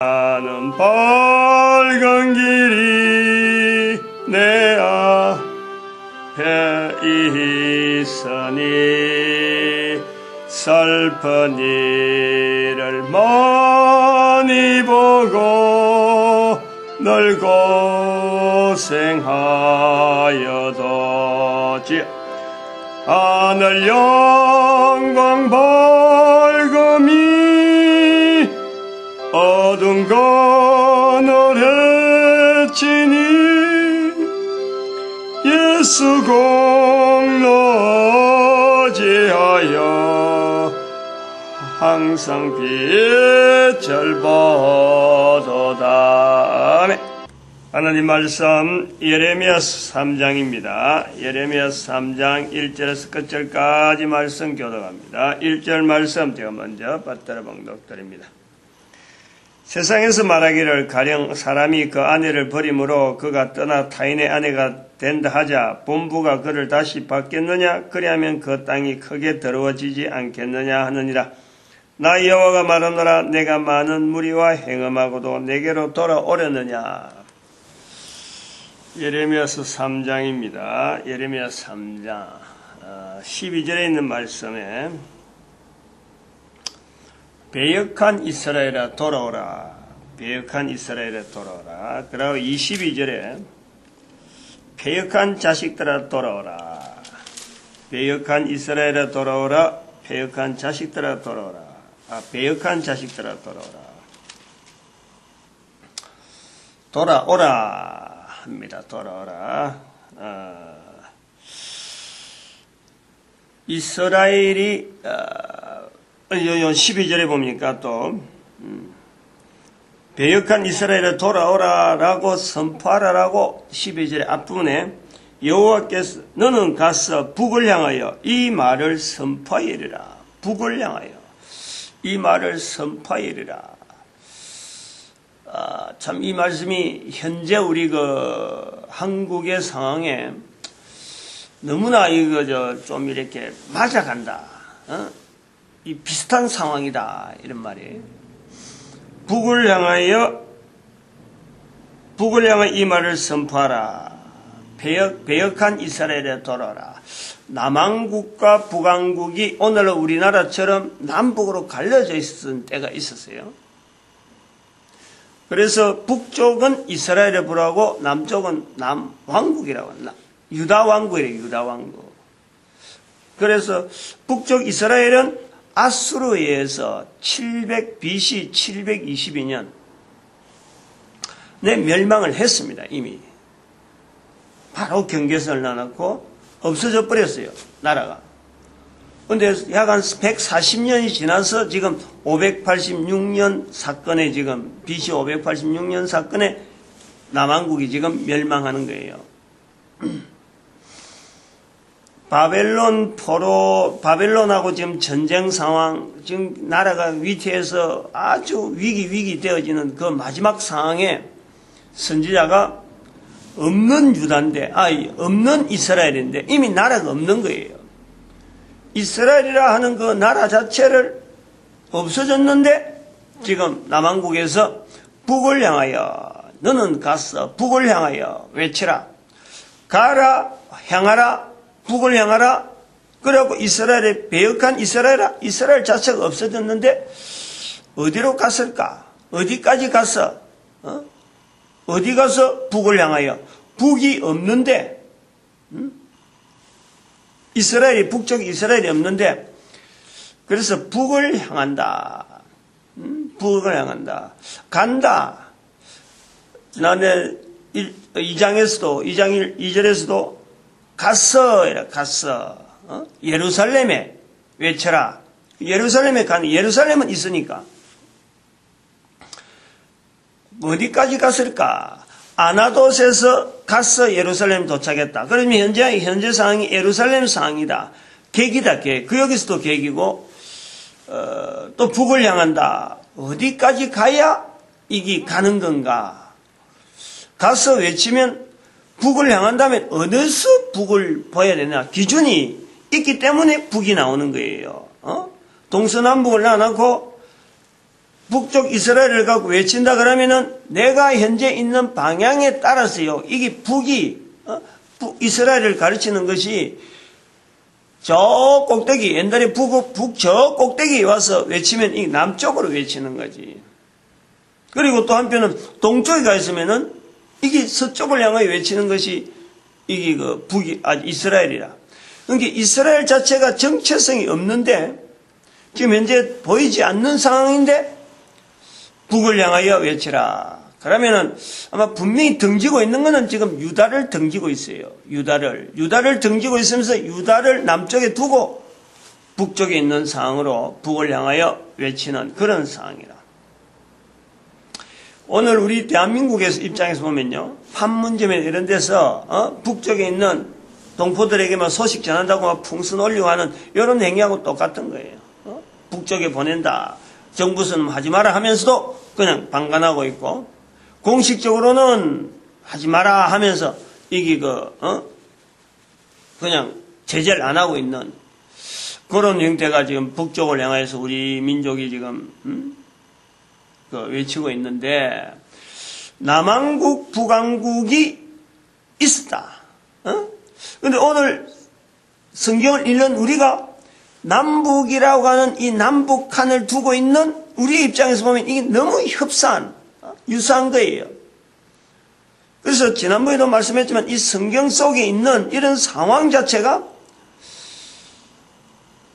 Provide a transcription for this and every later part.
나는 밝은 길이 내 앞에 있으니 슬픈 일을 많이 보고 늘 고생하여도 하늘 영광 밝음이 어두운 그늘에 지니 예수 공로 지하여 항상 빛을 보도다. 아멘. 하나님 말씀 예레미야 3장입니다. 예레미야 3장 1절에서 끝절까지 말씀 교독합니다. 1절 말씀 제가 먼저 받들어 봉독드립니다. 세상에서 말하기를 가령 사람이 그 아내를 버림으로 그가 떠나 타인의 아내가 된다 하자 본부가 그를 다시 받겠느냐? 그리하면 그 땅이 크게 더러워지지 않겠느냐 하느니라. 나 여호와가 말하노라. 내가 많은 무리와 행음하고도 내게로 돌아오려느냐. 예레미야서 3장입니다. 예레미야 3장 12절에 있는 말씀에 배역한 이스라엘아 돌아오라. 배역한 이스라엘아 돌아오라. 그리고 22절에 배역한 자식들아 돌아오라. 배역한 이스라엘아 돌아오라. 배역한 자식들아 돌아오라. 배역한 자식들아 돌아오라. 돌아오라 합니다. 돌아오라. 이스라엘이 12절에 보니까 또 배역한 이스라엘에 돌아오라라고 선포하라라고 12절의 앞부분에 여호와께서 너는 가서 북을 향하여 이 말을 선포하리라. 북을 향하여 이 말을 선포하리라. 참 이 말씀이 현재 우리 한국의 상황에 너무나 좀 이렇게 맞아간다. 이 비슷한 상황이다. 이런 말이에요. 북을 향하여 이 말을 선포하라. 배역한 이스라엘에 돌아라. 남한국과 북한국이 오늘 우리나라처럼 남북으로 갈려져 있었던 때가 있었어요. 그래서 북쪽은 이스라엘에 불하고 남쪽은 남왕국이라고 한다. 유다왕국이래요. 유다왕국. 그래서 북쪽 이스라엘은 아수르에 의해서 BC 722년 멸망을 했습니다. 이미 바로 경계선을 나눴고 없어져 버렸어요. 나라가. 그런데 약 한 140년이 지나서 지금 586년 사건에 지금 BC 586년 사건에 남한국이 지금 멸망하는 거예요. 바벨론하고 지금 전쟁 상황, 지금 나라가 위태해서 아주 위기 되어지는 그 마지막 상황에 선지자가 없는 유다인데, 없는 이스라엘인데, 이미 나라가 없는 거예요. 이스라엘이라 하는 그 나라 자체를 없어졌는데, 지금 남한국에서 북을 향하여, 너는 가서 북을 향하여 외치라. 가라, 향하라. 북을 향하라. 그래갖고 이스라엘에 배역한 이스라엘 자체가 없어졌는데 어디로 갔을까? 어디까지 갔어? 어디 가서 북을 향하여? 북이 없는데, 북쪽에 이스라엘이 없는데, 그래서 북을 향한다. 북을 향한다. 간다. 지난해 2절에서도 갔어. 예루살렘에 외쳐라. 예루살렘은 있으니까. 어디까지 갔을까? 아나돗에서 갔어. 예루살렘 도착했다. 그러면 현재 상황이 예루살렘 상황이다. 객이다, 객. 그 여기서도 객이고, 또 북을 향한다. 어디까지 가야 이게 가는 건가? 가서 외치면 북을 향한다면 어디서 북을 봐야 되나? 기준이 있기 때문에 북이 나오는 거예요. 동서남북을 나눠놓고 북쪽 이스라엘을 갖고 외친다 그러면은 내가 현재 있는 방향에 따라서요. 이게 북이 이스라엘을 가르치는 것이 저 꼭대기, 옛날에 북 저 꼭대기에 와서 외치면 이 남쪽으로 외치는 거지. 그리고 또 한편은 동쪽에 가 있으면은 이게 서쪽을 향하여 외치는 것이 이게 그 북이 이스라엘이라. 그러니까 이스라엘 자체가 정체성이 없는데 지금 현재 보이지 않는 상황인데 북을 향하여 외치라. 그러면은 아마 분명히 등지고 있는 것은 지금 유다를 등지고 있어요. 유다를 등지고 있으면서 유다를 남쪽에 두고 북쪽에 있는 상황으로 북을 향하여 외치는 그런 상황이라. 오늘 우리 대한민국에서 입장에서 보면요, 판문점에 이런 데서 북쪽에 있는 동포들에게만 소식 전한다고 막 풍선 올리고 하는 이런 행위하고 똑같은 거예요. 북쪽에 보낸다. 정부는 하지 마라 하면서도 그냥 방관하고 있고, 공식적으로는 하지 마라 하면서 이게 그냥 제재를 안 하고 있는 그런 형태가 지금 북쪽을 향해서 우리 민족이 지금 외치고 있는데, 남한국, 북한국이 있었다. 근데 오늘 성경을 읽는 우리가 남북이라고 하는 이 남북한을 두고 있는 우리 입장에서 보면 이게 너무 유사한 거예요. 그래서 지난번에도 말씀했지만 이 성경 속에 있는 이런 상황 자체가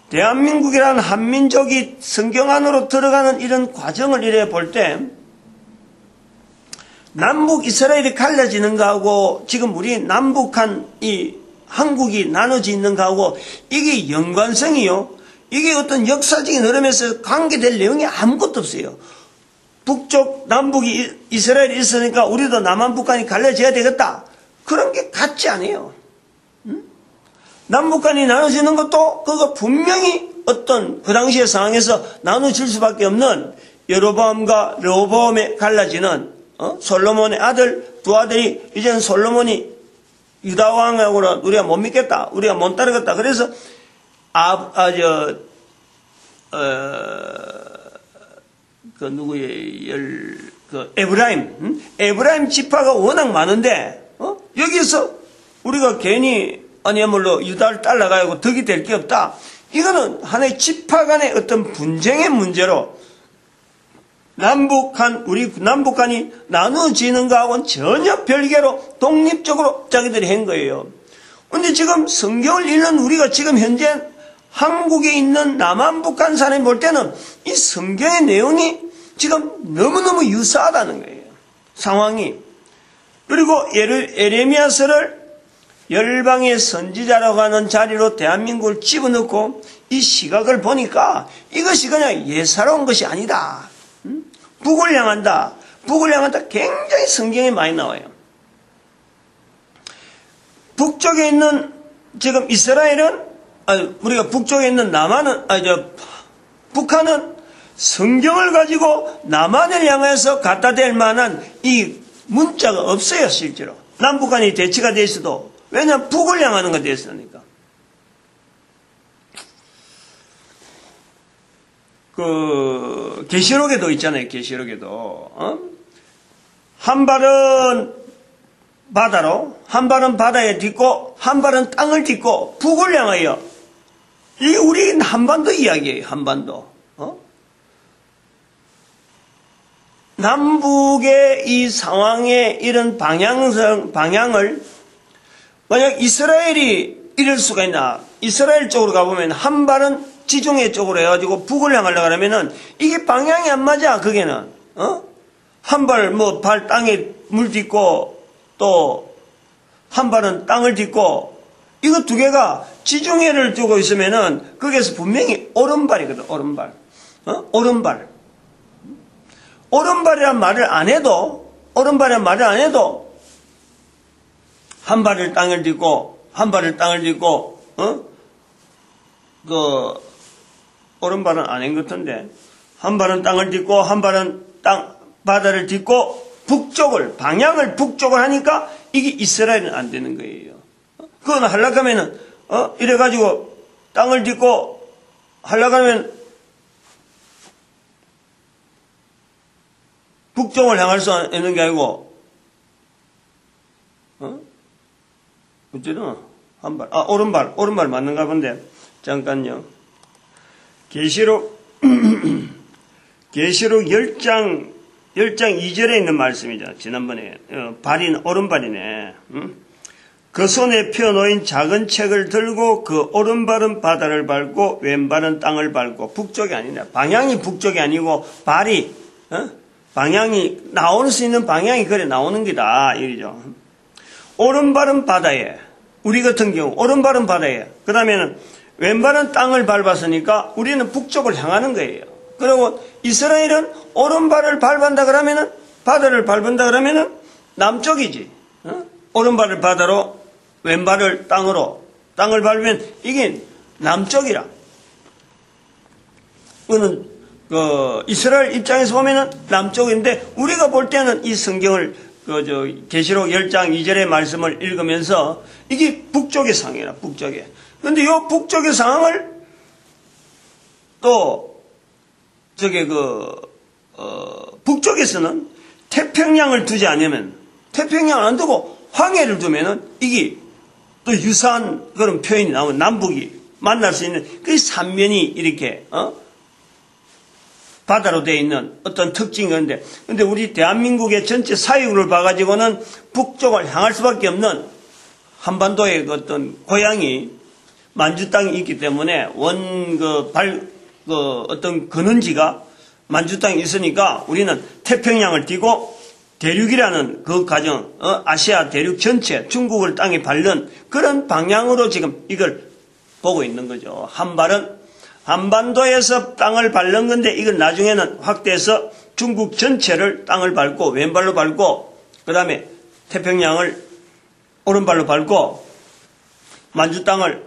대한민국이라는 한민족이 성경 안으로 들어가는 이런 과정을 이래 볼 때 남북 이스라엘이 갈라지는 거하고 지금 우리 남북한 이 한국이 나눠져 있는 거하고 이게 연관성이요. 이게 어떤 역사적인 흐름에서 관계될 내용이 아무것도 없어요. 북쪽, 남북이 이스라엘이 있으니까 우리도 남한, 북한이 갈라져야 되겠다. 그런 게 같지 않아요. 남북한이 나눠지는 것도 그거 분명히 어떤 그 당시의 상황에서 나눠질 수밖에 없는 여로보암과 르호보암에 갈라지는 솔로몬의 아들 두 아들이 이제는 솔로몬이 유다왕하고는 우리가 못 믿겠다. 우리가 못 따르겠다. 그래서 에브라임 지파가 워낙 많은데, 여기서 우리가 괜히 아니야말로 유다를 따라가고 덕이 될 게 없다. 이거는 하나의 지파 간의 어떤 분쟁의 문제로 우리 남북한이 나누어지는 거하고는 전혀 별개로 독립적으로 자기들이 한 거예요. 근데 지금 성경을 읽는 우리가 지금 현재 한국에 있는 남한 북한 사람이 볼 때는 이 성경의 내용이 지금 너무너무 유사하다는 거예요. 상황이. 그리고 에레미야서를 열방의 선지자라고 하는 자리로 대한민국을 집어넣고 이 시각을 보니까 이것이 그냥 예사로운 것이 아니다. 북을 향한다. 굉장히 성경에 많이 나와요. 북쪽에 있는 지금 이스라엘은 우리가 북쪽에 있는 북한은 성경을 가지고 남한을 향해서 갖다 댈 만한 이 문자가 없어요, 실제로. 남북한이 대치가 돼 있어도. 왜냐하면 북을 향하는 거 됐으니까. 계시록에도 있잖아요, 계시록에도. 한 발은 바다로, 한 발은 바다에 딛고, 한 발은 땅을 딛고, 북을 향하여. 이게 우리 한반도 이야기예요, 한반도. 남북의 이 상황의 이런 방향을 만약 이스라엘이 이럴 수가 있나? 이스라엘 쪽으로 가보면 한 발은 지중해 쪽으로 해가지고 북을 향하려고 하면은 이게 방향이 안 맞아, 그게는. 한 발, 발 땅에 물 딛고 또 한 발은 땅을 딛고 이거 두 개가 지중해를 두고 있으면은 거기에서 분명히 오른발이거든, 오른발. 오른발. 오른발이란 말을 안 해도 한 발을 땅을 딛고 오른발은 아닌 것 같은데 한 발은 땅을 딛고 한 발은 바다를 딛고 방향을 북쪽을 하니까 이게 이스라엘은 안 되는 거예요. 그건 하려고 하면은 이래가지고 땅을 딛고 하려고 하면 북쪽을 향할 수 있는 게 아니고, 어쨌든, 한 발, 오른발 맞는가 본데, 잠깐요. 계시록 10장 2절에 있는 말씀이죠. 지난번에. 오른발이네. 그 손에 펴놓인 작은 책을 들고 그 오른발은 바다를 밟고 왼발은 땅을 밟고 북쪽이 아니네. 방향이 북쪽이 아니고 발이 방향이 나올 수 있는 방향이 그래 나오는 게다 이리죠. 오른발은 바다에 우리 같은 경우 오른발은 바다에 그 다음에는 왼발은 땅을 밟았으니까 우리는 북쪽을 향하는 거예요. 그리고 이스라엘은 오른발을 밟는다 그러면은 바다를 밟는다 그러면은 남쪽이지. 오른발을 바다로 왼발을 땅으로 땅을 밟으면 이게 남쪽이라. 이거는 이스라엘 입장에서 보면은 남쪽인데 우리가 볼 때는 이 성경을 계시록 10장 2절의 말씀을 읽으면서 이게 북쪽의 상황이라 북쪽에. 그런데 이 북쪽의 상황을 또 북쪽에서는 태평양을 두지 않으면 태평양을 안 두고 황해를 두면은 이게 또 유사한 그런 표현이 나오면 남북이 만날 수 있는 그 삼면이 이렇게 바다로 되어 있는 어떤 특징이 있는데 근데 우리 대한민국의 전체 사유를 봐가지고는 북쪽을 향할 수밖에 없는 한반도의 어떤 고향이 만주 땅이 있기 때문에 어떤 근원지가 만주 땅이 있으니까 우리는 태평양을 띄고 대륙이라는 그 과정, 아시아 대륙 전체 중국을 땅에 밟는 그런 방향으로 지금 이걸 보고 있는 거죠. 한 발은 한반도에서 땅을 밟는 건데 이걸 나중에는 확대해서 중국 전체를 땅을 밟고 왼발로 밟고 그 다음에 태평양을 오른발로 밟고 만주 땅을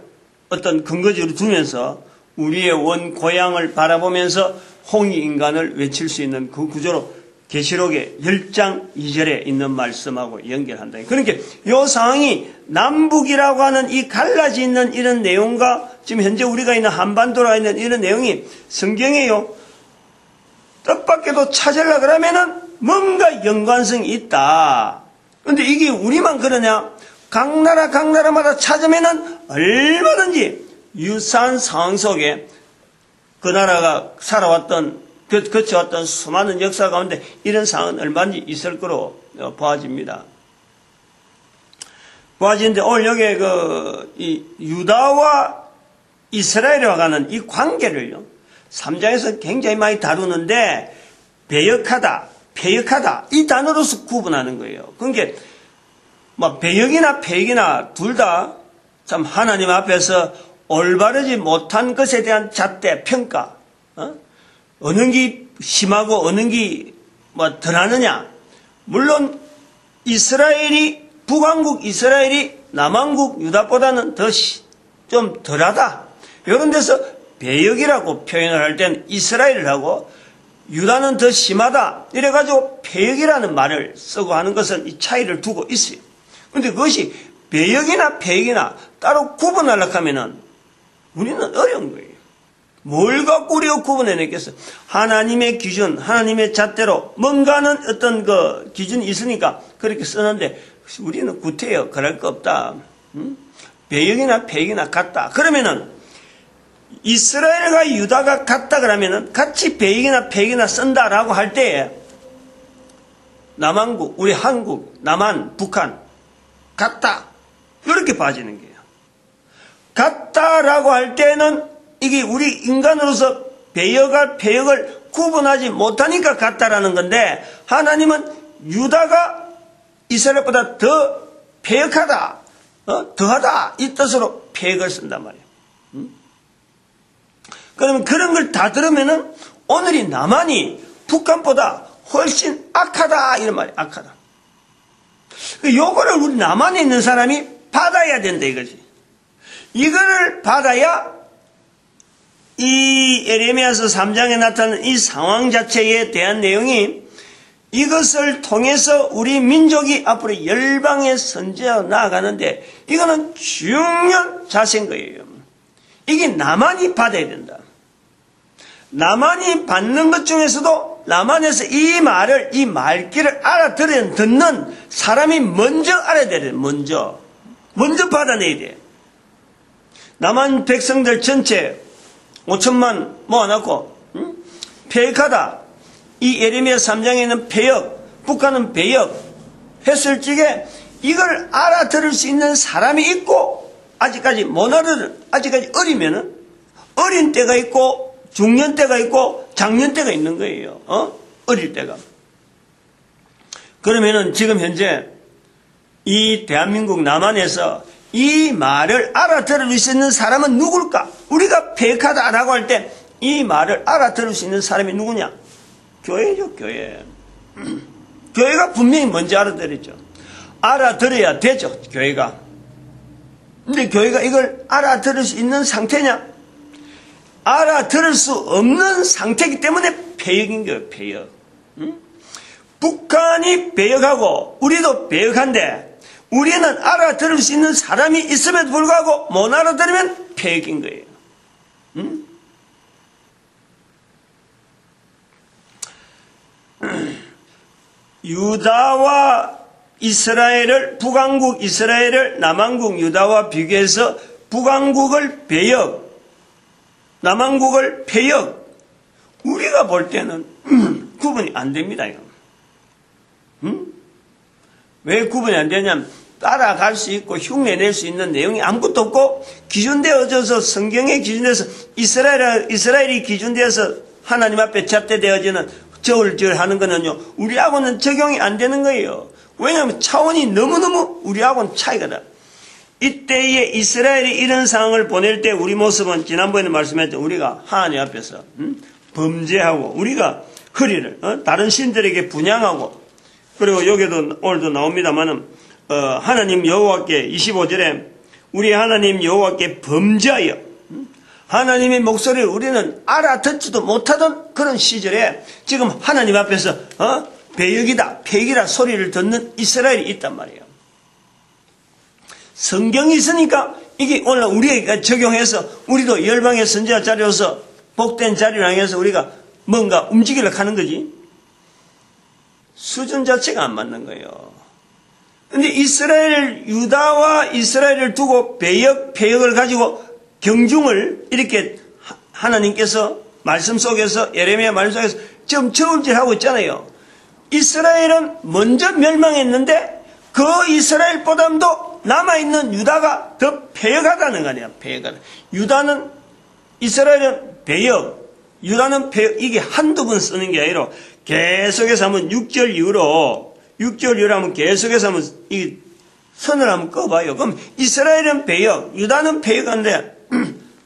어떤 근거지로 두면서 우리의 원 고향을 바라보면서 홍익인간을 외칠 수 있는 그 구조로 계시록의 10장 2절에 있는 말씀하고 연결한다. 그러니까 이 상황이 남북이라고 하는 이 갈라져 있는 이런 내용과 지금 현재 우리가 있는 한반도라 있는 이런 내용이 성경에요. 뜻밖에도 찾으려고 그러면은 뭔가 연관성이 있다. 그런데 이게 우리만 그러냐? 각 나라마다 찾으면은 얼마든지 유사한 상황 속에 그 나라가 살아왔던 거쳐왔던 수많은 역사 가운데 이런 상황은 얼마든지 있을 거로 보아집니다. 보아지는데 오늘 여기에 이 유다와 이스라엘과 가는 이 관계를요, 3장에서 굉장히 많이 다루는데, 배역하다, 폐역하다, 이 단어로서 구분하는 거예요. 그러니까, 배역이나 폐역이나 둘 다 참 하나님 앞에서 올바르지 못한 것에 대한 잣대, 평가, 어느 게 심하고 어느 게 덜하느냐. 물론 북왕국 이스라엘이 남왕국 유다보다는 좀 덜하다. 이런 데서 배역이라고 표현을 할 때는 이스라엘을 하고 유다는 더 심하다. 이래가지고 배역이라는 말을 쓰고 하는 것은 이 차이를 두고 있어요. 그런데 그것이 배역이나 폐역이나 따로 구분하려고 하면은 우리는 어려운 거예요. 뭘 갖고 우리가 구분해냈겠어? 하나님의 기준, 하나님의 잣대로 뭔가는 어떤 기준이 있으니까 그렇게 쓰는데 우리는 구태여 그럴 거 없다. 배역이나 폐역이나 같다. 그러면은 이스라엘과 유다가 같다 그러면은 같이 배역이나 폐역이나 쓴다라고 할 때에 남한국, 우리 한국, 남한, 북한 같다. 이렇게 봐지는 거예요. 같다라고 할 때는 이게 우리 인간으로서 배역과 폐역을 구분하지 못하니까 같다라는 건데 하나님은 유다가 이스라엘보다 더 폐역하다, 더하다 이 뜻으로 폐역을 쓴단 말이에요. 그러면 그런 걸 다 들으면은 오늘이 남한이 북한보다 훨씬 악하다 이런 말이에요. 악하다. 요거를 우리 남한에 있는 사람이 받아야 된다 이거지. 이거를 받아야 이 예레미야서 3장에 나타나는 이 상황 자체에 대한 내용이 이것을 통해서 우리 민족이 앞으로 열방에 선지하여 나아가는데 이거는 중요한 자세인 거예요. 이게 남한이 받아야 된다. 남한이 받는 것 중에서도 남한에서 이 말을, 이 말귀를 듣는 사람이 먼저 알아야 돼. 먼저 받아내야 돼. 남한 백성들 전체 5천만 모아놓고 폐역하다. 이 예레미야 3장에 있는 폐역, 북한은 배역 했을 적에 이걸 알아들을 수 있는 사람이 있고, 아직까지 못 알아들은, 아직까지 어리면은 어린 때가 있고 중년 때가 있고 장년 때가 있는 거예요. 어릴 때가. 그러면은 지금 현재 이 대한민국 남한에서 이 말을 알아들을 수 있는 사람은 누굴까? 우리가 폐역하다라고 할 때 이 말을 알아들을 수 있는 사람이 누구냐? 교회죠, 교회. 교회가 분명히 먼저 알아들었죠. 알아들어야 되죠, 교회가. 근데 교회가 이걸 알아들을 수 있는 상태냐? 알아들을 수 없는 상태이기 때문에 폐역인 거예요, 폐역. 북한이 배역하고 우리도 배역한데 우리는 알아들을 수 있는 사람이 있음에도 불구하고 못 알아들으면 폐역인 거예요. 유다와 이스라엘을, 북왕국 이스라엘을 남왕국 유다와 비교해서 북왕국을 배역, 남왕국을 폐역, 우리가 볼 때는 구분이 안 됩니다. 이거. 왜 구분이 안 되냐면 따라갈 수 있고 흉내낼 수 있는 내용이 아무것도 없고 기준되어져서 성경에 기준돼서 이스라엘이 기준되어서 하나님 앞에 잣대되어지는 저울질 하는 거는요, 우리하고는 적용이 안 되는 거예요. 왜냐하면 차원이 너무너무 우리하고는 차이가 나. 이때에 이스라엘이 이런 상황을 보낼 때 우리 모습은 지난번에 말씀했죠. 우리가 하나님 앞에서 범죄하고 우리가 허리를 다른 신들에게 분양하고, 그리고 여기도 오늘도 나옵니다만은 하나님 여호와께 25절에 우리 하나님 여호와께 범죄하여 하나님의 목소리를 우리는 알아듣지도 못하던 그런 시절에 지금 하나님 앞에서 배역이다, 폐역이다 소리를 듣는 이스라엘이 있단 말이에요. 성경이 있으니까 이게 오늘 우리에게 적용해서 우리도 열방의 선지자 자리로서 복된 자리를 향해서 우리가 뭔가 움직이려고 하는 거지. 수준 자체가 안 맞는 거예요. 근데 유다와 이스라엘을 두고 배역, 폐역을 가지고 경중을 이렇게 하나님께서 말씀 속에서, 예레미야 말씀 속에서 지금 저울질하고 있잖아요. 이스라엘은 먼저 멸망했는데 그 이스라엘보다도 남아있는 유다가 더 폐역하다는 거 아니야. 폐역하다. 이스라엘은 배역, 유다는 폐역, 이게 한두 번 쓰는 게 아니라 계속해서 하면 6절 이후로 하면 계속해서 하면 이 선을 한번 꺼봐요. 그럼 이스라엘은 배역, 유다는 폐역한데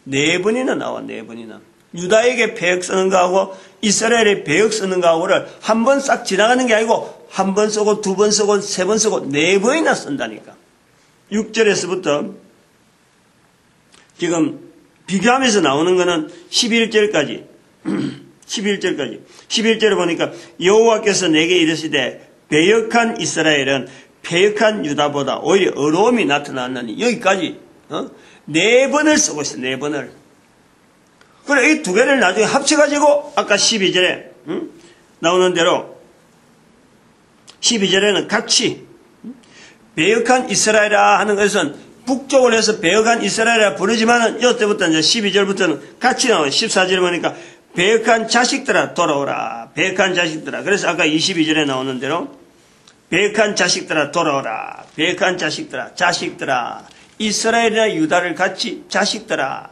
네 번이나 나와, 네 번이나. 유다에게 배역 쓰는 거하고 이스라엘에 배역 쓰는 거하고를 한 번 싹 지나가는 게 아니고 한 번 쓰고 두 번 쓰고 세 번 쓰고 네 번이나 쓴다니까. 6절에서부터 지금 비교하면서 나오는 거는 11절까지 11절에 보니까 여호와께서 내게 이르시되 배역한 이스라엘은 폐역한 유다보다 오히려 어려움이 나타났느니, 여기까지 네 번을 쓰고 있어요. 네 번을. 그래 이 두 개를 나중에 합쳐가지고 아까 12절에 나오는 대로 12절에는 같이 배역한 이스라엘아 하는 것은 북쪽을 해서 배역한 이스라엘아 부르지만은 이때부터 이제 12절부터는 같이 나와요. 14절에 보니까 배역한 자식들아 돌아오라. 배역한 자식들아. 그래서 아까 22절에 나오는 대로 배역한 자식들아 돌아오라. 배역한 자식들아. 이스라엘이나 유다를 같이 자식들아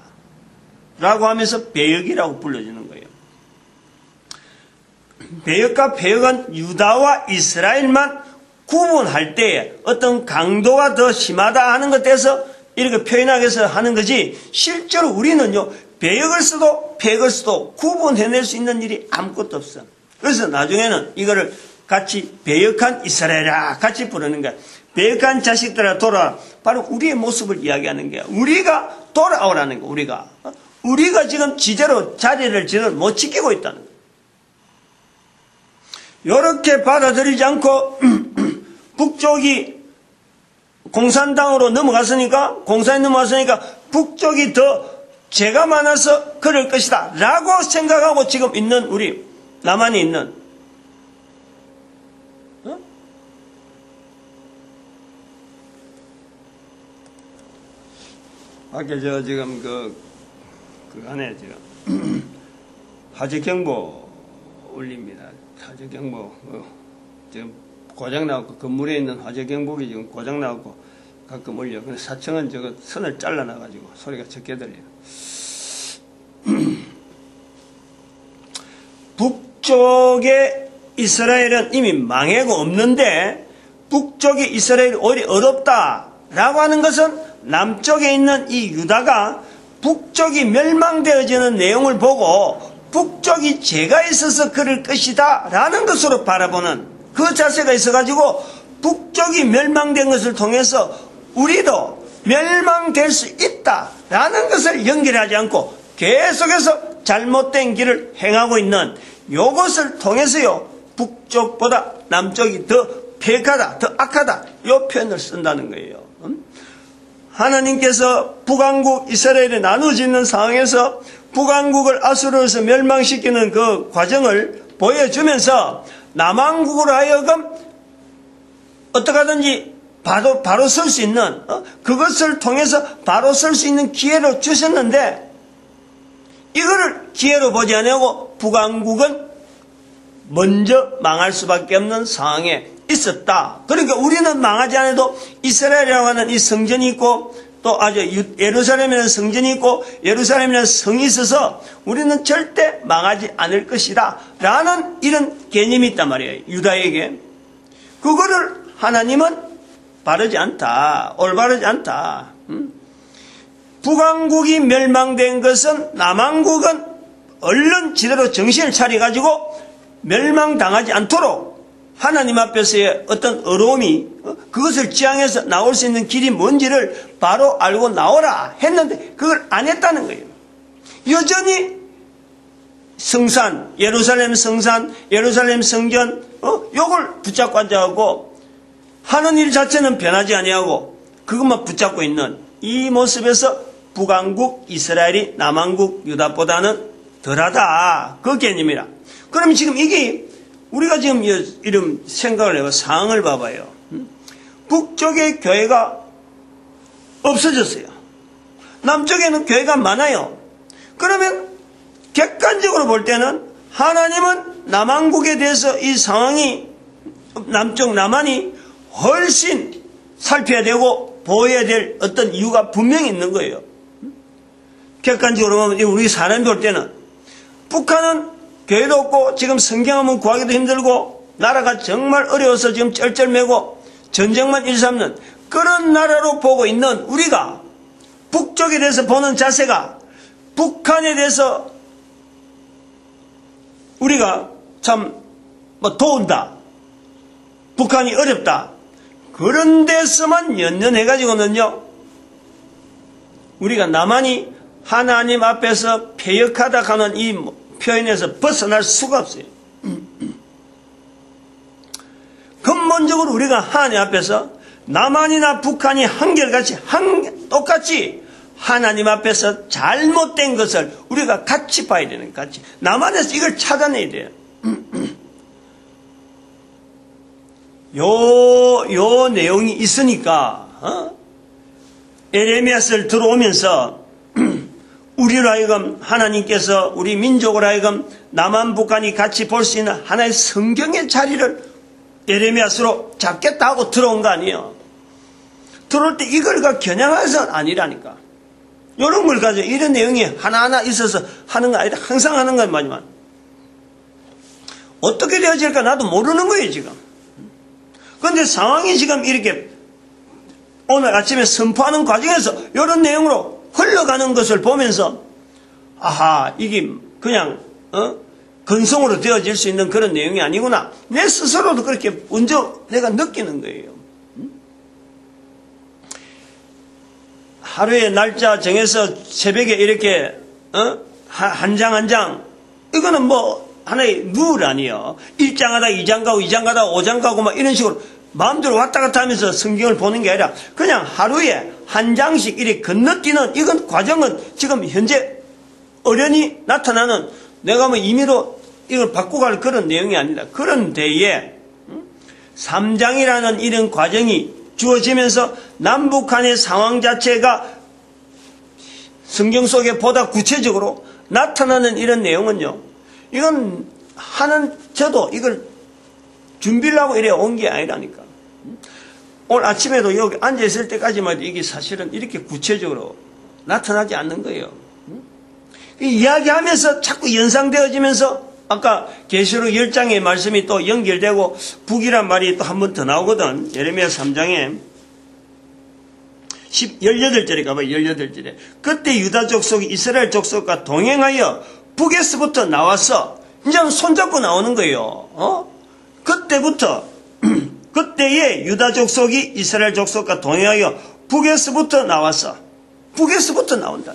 라고 하면서 배역이라고 불러주는 거예요. 배역과 폐역은 유다와 이스라엘만 구분할 때 어떤 강도가 더 심하다 하는 것에서 이렇게 표현하기 위해서 하는 거지, 실제로 우리는요, 배역을 써도 폐역을 써도 구분해낼 수 있는 일이 아무것도 없어. 그래서 나중에는 이거를 같이 배역한 이스라엘아 같이 부르는 거야. 배역한 자식들아 돌아와. 바로 우리의 모습을 이야기하는 거야. 우리가 돌아오라는 거야. 우리가 지금 자리를 못 지키고 있다는 거야. 이렇게 받아들이지 않고 북쪽이 공산당으로 넘어갔으니까 북쪽이 더 죄가 많아서 그럴 것이다 라고 생각하고 지금 있는 우리 남한에 있는 밖에 지금 그 안에 화재 경보 울립니다. 화재 경보 지금 고장 나고 건물에 있는 화재 경보기 지금 고장 나고 가끔 울려. 근데 사청은 선을 잘라놔가지고 소리가 적게 들려요. 북쪽에 이스라엘은 이미 망해고 없는데 북쪽에 이스라엘이 오히려 어렵다라고 하는 것은 남쪽에 있는 이 유다가 북쪽이 멸망되어지는 내용을 보고 북쪽이 죄가 있어서 그럴 것이다 라는 것으로 바라보는 그 자세가 있어가지고 북쪽이 멸망된 것을 통해서 우리도 멸망될 수 있다 라는 것을 연결하지 않고 계속해서 잘못된 길을 행하고 있는 이것을 통해서요 북쪽보다 남쪽이 더 폐역하다 더 악하다 이 표현을 쓴다는 거예요. 하나님께서 북왕국 이스라엘에 나누어지는 상황에서 북왕국을 아수르에서 멸망시키는 그 과정을 보여주면서 남왕국으로 하여금 어떻게 하든지 바로 설 수 있는 그것을 통해서 바로 설 수 있는 기회로 주셨는데 이거를 기회로 보지 않고 북왕국은 먼저 망할 수밖에 없는 상황에 있었다. 그러니까 우리는 망하지 않아도 이스라엘이라고 하는 이 성전이 있고 또 아주 예루살렘이라는 성전이 있고 예루살렘이라는 성이 있어서 우리는 절대 망하지 않을 것이다 라는 이런 개념이 있단 말이에요. 유다에게. 그거를 하나님은 바르지 않다. 올바르지 않다. 북왕국이 멸망된 것은 남왕국은 얼른 제대로 정신을 차려가지고 멸망당하지 않도록 하나님 앞에서의 어떤 어려움이 그것을 지향해서 나올 수 있는 길이 뭔지를 바로 알고 나오라 했는데 그걸 안 했다는 거예요. 여전히 성산, 예루살렘 성산, 예루살렘 성전 요걸 붙잡고 앉아가고 하는 일 자체는 변하지 아니하고 그것만 붙잡고 있는 이 모습에서 북왕국 이스라엘이 남왕국 유다보다는 덜하다 그 개념이라. 그럼 지금 이게 우리가 지금 이런 생각을 해봐 상황을 봐봐요. 북쪽에 교회가 없어졌어요. 남쪽에는 교회가 많아요. 그러면 객관적으로 볼 때는 하나님은 남왕국에 대해서 이 상황이 남쪽 남한이 훨씬 살펴야 되고 보호해야 될 어떤 이유가 분명히 있는 거예요. 객관적으로 보면 우리 사람이 볼 때는 북한은 교회도 없고 지금 성경 한번 구하기도 힘들고 나라가 정말 어려워서 지금 쩔쩔매고 전쟁만 일삼는 그런 나라로 보고 있는 우리가 북쪽에 대해서 보는 자세가 북한에 대해서 우리가 참 도운다. 북한이 어렵다. 그런 데서만 연연해가지고는요. 우리가 나만이 하나님 앞에서 패역하다 하는 이 표현에서 벗어날 수가 없어요. 근본적으로 우리가 하나님 앞에서 남한이나 북한이 한결같이 똑같이 하나님 앞에서 잘못된 것을 우리가 같이 봐야 되는 거예요. 같이. 남한에서 이걸 찾아내야 돼요. 요 내용이 있으니까 에레미야서를 들어오면서 우리로 하여금 하나님께서 우리 민족으로 하여금 남한 북한이 같이 볼 수 있는 하나의 성경의 자리를 에레미야서로 잡겠다 하고 들어온 거 아니에요. 들어올 때 이걸 겨냥해서는 아니라니까. 이런 걸 가지고 이런 내용이 하나하나 있어서 하는 거 아니라 항상 하는 건 맞지만 어떻게 되어질까 나도 모르는 거예요 지금. 그런데 상황이 지금 이렇게 오늘 아침에 선포하는 과정에서 이런 내용으로 흘러가는 것을 보면서 아하 이게 그냥 근성으로 되어질 수 있는 그런 내용이 아니구나. 내 스스로도 그렇게 먼저 내가 느끼는 거예요. 하루에 날짜 정해서 새벽에 이렇게 한 장 한 장 이거는 뭐 하나의 룰 아니에요. 1장 하다 2장 가고 2장 가다 5장 가고 막 이런 식으로 마음대로 왔다 갔다 하면서 성경을 보는 게 아니라 그냥 하루에 한 장씩 이렇게 건너뛰는 이건 과정은 지금 현재 어련히 나타나는 내가 뭐 임의로 이걸 바꿔갈 그런 내용이 아니다. 그런 데에 3장이라는 이런 과정이 주어지면서 남북한의 상황 자체가 성경 속에 보다 구체적으로 나타나는 이런 내용은요, 이건 저도 이걸 준비를 하고 이래 온 게 아니라니까. 오늘 아침에도 여기 앉아있을 때까지만 해도 이게 사실은 이렇게 구체적으로 나타나지 않는 거예요. 이야기하면서 자꾸 연상되어지면서 아까 계시록 10장의 말씀이 또 연결되고 북이란 말이 또 한 번 더 나오거든. 예레미야 3장에 18절에 가봐요. 18절에. 그때 유다 족속이 이스라엘 족속과 동행하여 북에서부터 나왔어. 이제는 손잡고 나오는 거예요. 그때부터 그때에 유다 족속이 이스라엘 족속과 동행하여 북에서부터 나왔어. 북에서부터 나온다.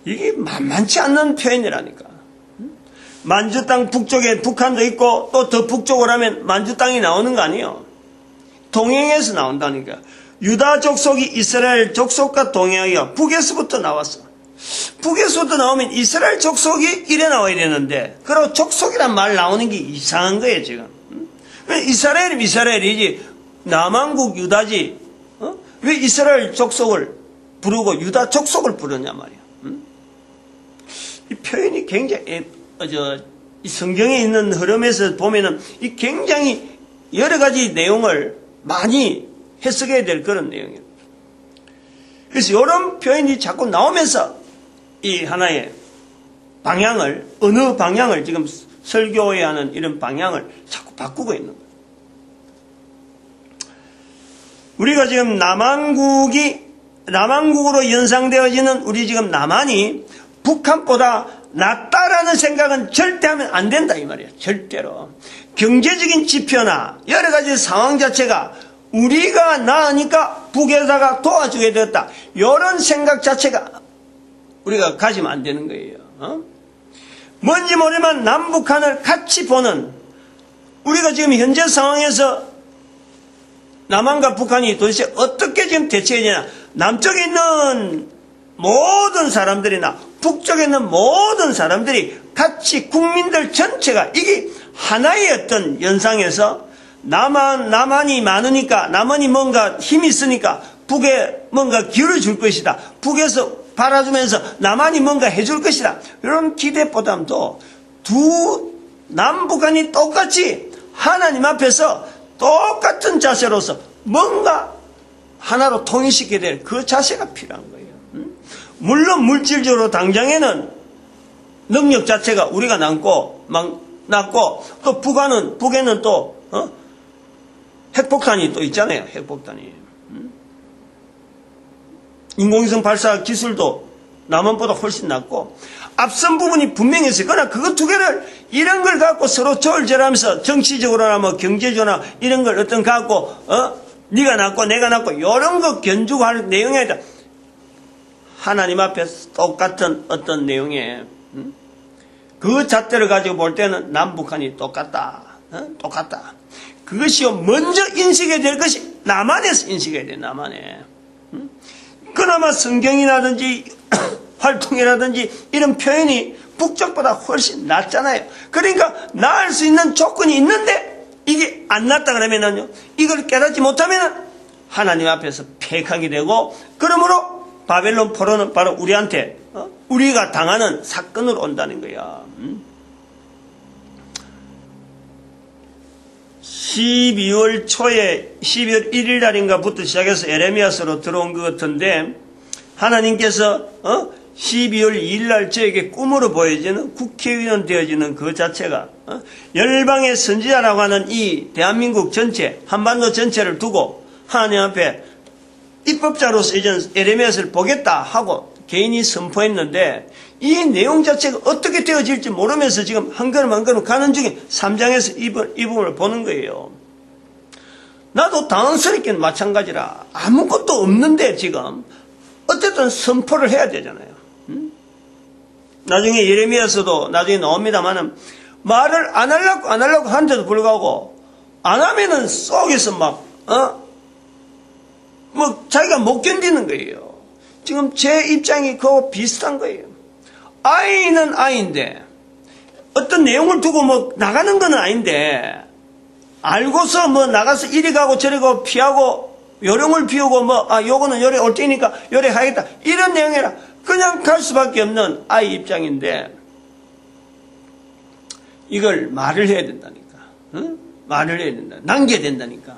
이게 만만치 않는 표현이라니까. 만주 땅 북쪽에 북한도 있고 또 더 북쪽으로 하면 만주 땅이 나오는 거 아니에요. 동행해서 나온다니까. 유다 족속이 이스라엘 족속과 동행하여 북에서부터 나왔어. 북에서부터 나오면 이스라엘 족속이 이래 나와야 되는데, 그리고 족속이란 말 나오는 게 이상한 거예요 지금. 이스라엘이면 이스라엘이지 남한국 유다지. 왜 이스라엘 족속을 부르고 유다 족속을 부르냐 말이야. 이 표현이 굉장히 이 성경에 있는 흐름에서 보면은 이 굉장히 여러 가지 내용을 많이 해석해야 될 그런 내용이에요. 그래서 이런 표현이 자꾸 나오면서 이 하나의 방향을, 어느 방향을 지금 설교해야 하는 이런 방향을 자꾸 바꾸고 있는 거예요. 우리가 지금 남한국으로 연상되어지는 우리 지금 남한이 북한보다 낫다라는 생각은 절대 하면 안 된다 이 말이에요. 절대로. 경제적인 지표나 여러 가지 상황 자체가 우리가 나으니까 북에다가 도와주게 되었다. 이런 생각 자체가 우리가 가지면 안 되는 거예요. 뭔지 모르지만 남북한을 같이 보는, 우리가 지금 현재 상황에서 남한과 북한이 도대체 어떻게 지금 대처해야 되냐. 남쪽에 있는 모든 사람들이나 북쪽에 있는 모든 사람들이 같이 국민들 전체가 이게 하나의 어떤 연상에서 남한이 많으니까, 남한이 뭔가 힘이 있으니까 북에 뭔가 기회를 줄 것이다. 북에서 바라주면서 남한이 뭔가 해줄 것이다. 이런 기대보담도 남북한이 똑같이 하나님 앞에서 똑같은 자세로서 뭔가 하나로 통일시켜야 될 그 자세가 필요한 거예요. 물론 물질적으로 당장에는 능력 자체가 우리가 낮고 또 북에는 또 핵폭탄이 또 있잖아요. 핵폭탄이. 인공위성 발사 기술도 남한보다 훨씬 낮고 앞선 부분이 분명히 있어요. 그러나 그거 두 개를 이런 걸 갖고 서로 조율절하면서 정치적으로나 뭐 경제적으로나 이런 걸 어떤 갖고 네가 낫고 내가 낫고 이런 거 견주고 할 내용이 아니다. 하나님 앞에 똑같은 어떤 내용에 그 잣대를 가지고 볼 때는 남북한이 똑같다. 똑같다. 그것이요 먼저 인식해야 될 것이 남한에서 인식해야 돼. 남한에. 그나마 성경이라든지 활동이라든지 이런 표현이 북쪽보다 훨씬 낫잖아요. 그러니까 나을 수 있는 조건이 있는데 이게 안 낫다 그러면은요, 이걸 깨닫지 못하면 하나님 앞에서 패하게 되고, 그러므로 바벨론 포로는 바로 우리한테 우리가 당하는 사건으로 온다는 거야. 12월 초에 12월 1일 날인가부터 시작해서 에레미야서로 들어온 것 같은데, 하나님께서 12월 2일 날 저에게 꿈으로 보여지는 국회의원 되어지는 그 자체가 열방의 선지자라고 하는 이 대한민국 전체, 한반도 전체를 두고 하나님 앞에 입법자로서 이제 에레미야서를 보겠다 하고 개인이 선포했는데, 이 내용 자체가 어떻게 되어질지 모르면서 지금 한 걸음 한 걸음 가는 중에 3장에서 이 부분을 보는 거예요. 나도 당황스럽게는 마찬가지라. 아무것도 없는데 지금 어쨌든 선포를 해야 되잖아요. 나중에 예레미야서도 나중에 나옵니다만은 말을 안 하려고 한데도 불구하고 안 하면은 속에서 자기가 못 견디는 거예요. 지금 제 입장이 그거 비슷한 거예요. 아이는 아이인데 어떤 내용을 두고 나가는 건 아닌데 알고서 나가서 이리 가고 저리 가고 피하고 요령을 피우고 요거는 요래 올 테니까 요래 하겠다. 이런 내용이라 그냥 갈 수밖에 없는 아이 입장인데, 이걸 말을 해야 된다니까. 응? 말을 해야 된다. 남겨야 된다니까.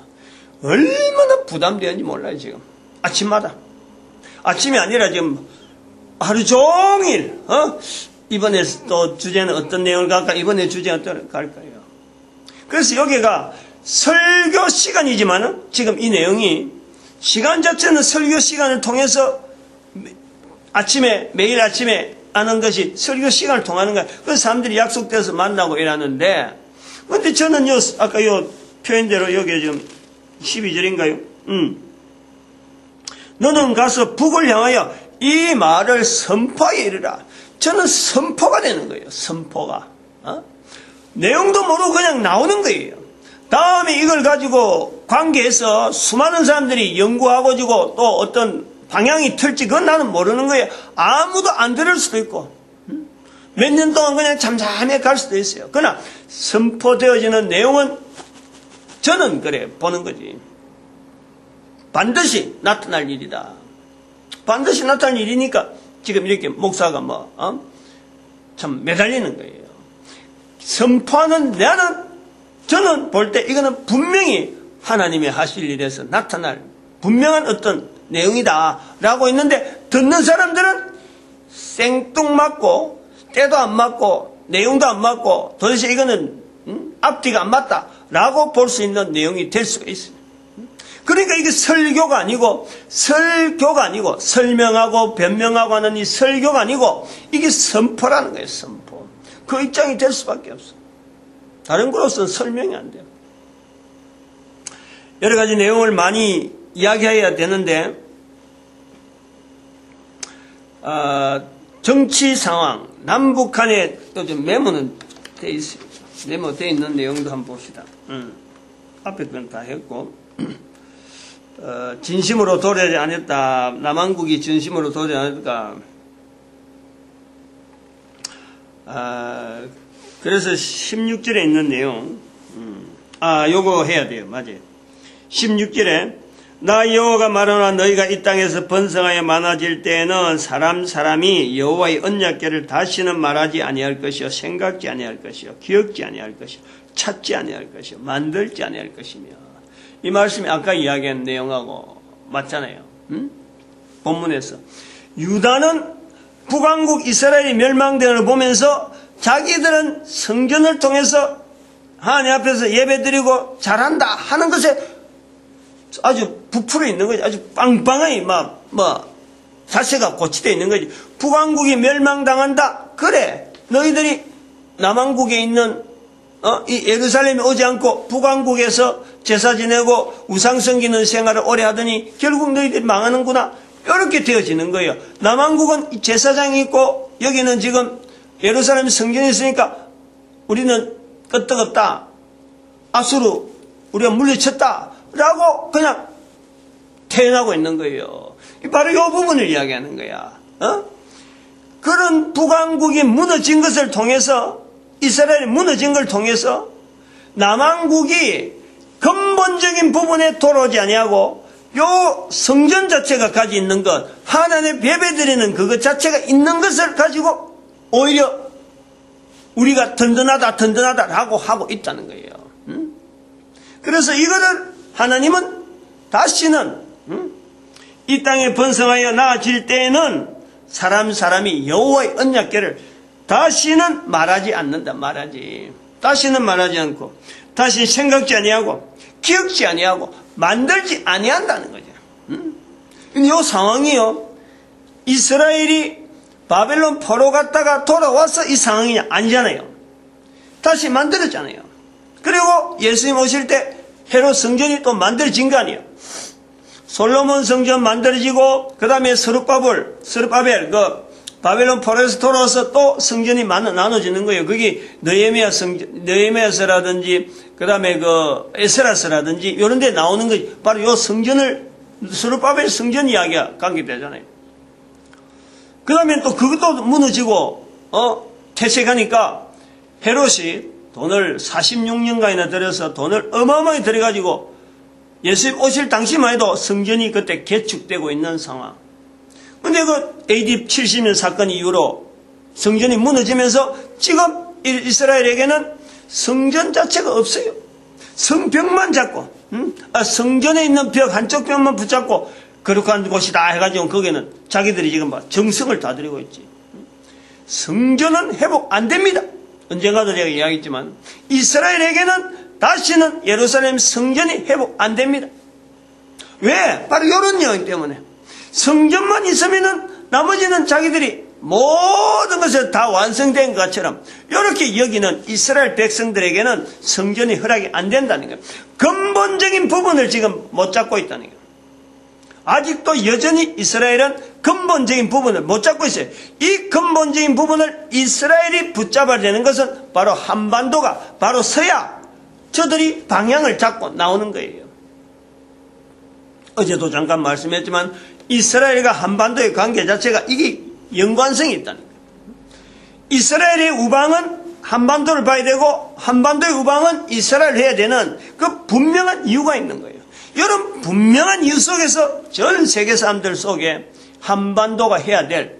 얼마나 부담되는지 몰라요, 지금. 아침마다. 아침이 아니라 지금 하루 종일, 이번에 또 주제는 어떤 내용을 갈까? 이번에 주제는 어떤 갈까요? 그래서 여기가 설교 시간이지만은 지금 이 내용이 시간 자체는 설교 시간을 통해서 매일 아침에 하는 것이 설교 시간을 통하는 거야. 그래서 사람들이 약속돼서 만나고 일하는데, 근데 저는 아까 표현대로 여기 지금 12절인가요? 너는 가서 북을 향하여 이 말을 선포하여 이르라. 저는 선포가 되는 거예요. 선포가. 내용도 모르고 그냥 나오는 거예요. 다음에 이걸 가지고 관계에서 수많은 사람들이 연구하고 지고 또 어떤 방향이 틀지 그건 나는 모르는 거예요. 아무도 안 들을 수도 있고 몇 년 동안 그냥 잠잠해 갈 수도 있어요. 그러나 선포되어지는 내용은 저는 그래 보는 거지. 반드시 나타날 일이다. 반드시 나타날 일이니까 지금 이렇게 목사가 참 매달리는 거예요. 선포하는 저는 볼 때 이거는 분명히 하나님이 하실 일에서 나타날 분명한 어떤 내용이다 라고 했는데, 듣는 사람들은 생뚱맞고 때도 안 맞고 내용도 안 맞고 도대체 이거는 앞뒤가 안 맞다 라고 볼 수 있는 내용이 될 수가 있습니다. 그러니까 이게 설교가 아니고 설명하고 변명하고 하는 이 설교가 아니고 이게 선포라는 거예요. 선포. 그 입장이 될 수밖에 없어. 다른 거로서는 설명이 안 돼요. 여러 가지 내용을 많이 이야기해야 되는데, 정치 상황, 남북한에 또 좀 메모는 돼 있습니다. 메모되어 있는 내용도 한번 봅시다. 앞에 건 다 했고, 진심으로 도래하지 않았다. 남한국이 진심으로 도래하지 않았다. 그래서 16절에 있는 내용, 요거 해야 돼요. 맞아요. 16절에 나 여호와가 말하노라 너희가 이 땅에서 번성하여 많아질 때에는 사람이 여호와의 언약궤를 다시는 말하지 아니할 것이요 생각지 아니할 것이요 기억지 아니할 것이요 찾지 아니할 것이요 만들지 아니할 것이며. 이 말씀이 아까 이야기한 내용하고 맞잖아요. 본문에서 유다는 북왕국 이스라엘이 멸망되는 걸 보면서 자기들은 성전을 통해서 하나님 앞에서 예배드리고 잘한다 하는 것에 아주 부풀어 있는 거지. 아주 빵빵하게 자세가 고치되어 있는 거지. 북왕국이 멸망당한다. 그래. 너희들이 남왕국에 있는 이 예루살렘에 오지 않고 북왕국에서 제사 지내고 우상 섬기는 생활을 오래 하더니 결국 너희들이 망하는구나. 이렇게 되어지는 거예요. 남왕국은 제사장이 있고 여기는 지금 예루살렘 성전이 있으니까 우리는 끄떡없다. 아수르 우리가 물리쳤다. 라고 그냥 태어나고 있는 거예요. 바로 이 부분을 이야기하는 거야. 그런 북왕국이 무너진 것을 통해서, 이스라엘이 무너진 걸 통해서 남왕국이 근본적인 부분에 돌아오지 아니하고 요 성전 자체가 가지고 있는 것, 하나님의 예배드리는 그것 자체가 있는 것을 가지고 오히려 우리가 든든하다라고 하고 있다는 거예요. 그래서 이거를 하나님은 다시는 이 땅에 번성하여 나아질 때에는 사람이 여호와의 언약궤를 다시는 말하지 않는다. 다시는 말하지 않고 다시 생각지 아니하고 기억지 아니하고 만들지 아니한다는 거죠. 근데 이 상황이요, 이스라엘이 바벨론 포로 갔다가 돌아와서 이 상황이 아니잖아요. 다시 만들었잖아요. 그리고 예수님 오실 때 헤롯 성전이 또 만들어진 거 아니에요. 솔로몬 성전 만들어지고 그 다음에 스룹바벨 바벨론 포로에서 돌아와서 또 성전이 나눠지는 거예요. 그게 느헤미야서라든지 그 다음에 에스라서라든지 이런 데 나오는 거지. 바로 요 성전을 스룹바벨 성전 이야기가 관계되잖아요. 그 다음에 또 그것도 무너지고 퇴색하니까 헤롯이 돈을 46년간이나 들여서 돈을 어마어마하게 들여가지고 예수님 오실 당시만 해도 성전이 그때 개축되고 있는 상황. 근데 그 AD 70년 사건 이후로 성전이 무너지면서 지금 이스라엘에게는 성전 자체가 없어요. 성벽만 잡고, 성전에 있는 벽 한쪽 벽만 붙잡고 거룩한 곳이다 해가지고 거기는 자기들이 지금 정성을 다 들이고 있지. 성전은 회복 안 됩니다. 언젠가도 제가 이야기했지만 이스라엘에게는 다시는 예루살렘 성전이 회복 안 됩니다. 왜? 바로 이런 영역 때문에. 성전만 있으면은 나머지는 자기들이 모든 것을 다 완성된 것처럼 이렇게 여기는 이스라엘 백성들에게는 성전이 허락이 안 된다는 거예요. 근본적인 부분을 지금 못 잡고 있다는 거예요. 아직도 여전히 이스라엘은 근본적인 부분을 못 잡고 있어요. 이 근본적인 부분을 이스라엘이 붙잡아야 되는 것은 바로 한반도가 바로 서야 저들이 방향을 잡고 나오는 거예요. 어제도 잠깐 말씀했지만 이스라엘과 한반도의 관계 자체가 이게 연관성이 있다는 거예요. 이스라엘의 우방은 한반도를 봐야 되고 한반도의 우방은 이스라엘을 해야 되는 그 분명한 이유가 있는 거예요. 이런 분명한 이유 속에서 전 세계 사람들 속에 한반도가 해야 될